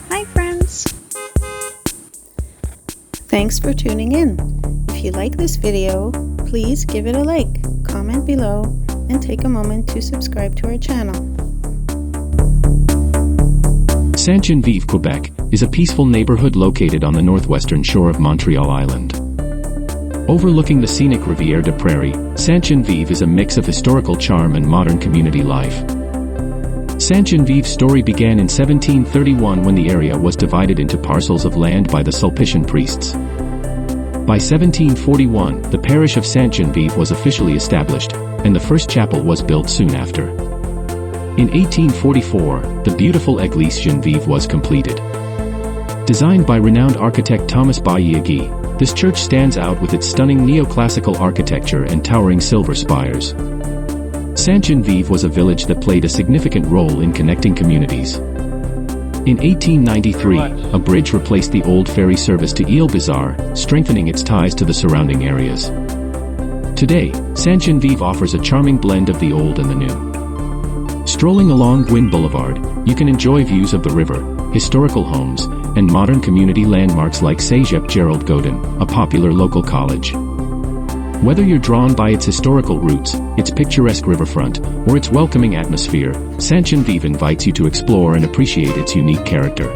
Hi friends! Thanks for tuning in. If you like this video, please give it a like, comment below, and take a moment to subscribe to our channel. Sainte-Geneviève, Quebec, is a peaceful neighborhood located on the northwestern shore of Montreal Island. Overlooking the scenic Rivière des Prairies, Sainte-Geneviève is a mix of historical charm and modern community life. Sainte-Genevieve's story began in 1731 when the area was divided into parcels of land by the Sulpician priests. By 1741, the parish of Sainte-Geneviève was officially established, and the first chapel was built soon after. In 1844, the beautiful Église Geneviève was completed. Designed by renowned architect Thomas Bailly, this church stands out with its stunning neoclassical architecture and towering silver spires. Sainte-Geneviève was a village that played a significant role in connecting communities. In 1893, a bridge replaced the old ferry service to Île-Bizarre, strengthening its ties to the surrounding areas. Today, Sainte-Geneviève offers a charming blend of the old and the new. Strolling along Gwyn Boulevard, you can enjoy views of the river, historical homes, and modern community landmarks like Cégep Gerald Godin, a popular local college. Whether you're drawn by its historical roots, its picturesque riverfront, or its welcoming atmosphere, Sainte-Geneviève invites you to explore and appreciate its unique character.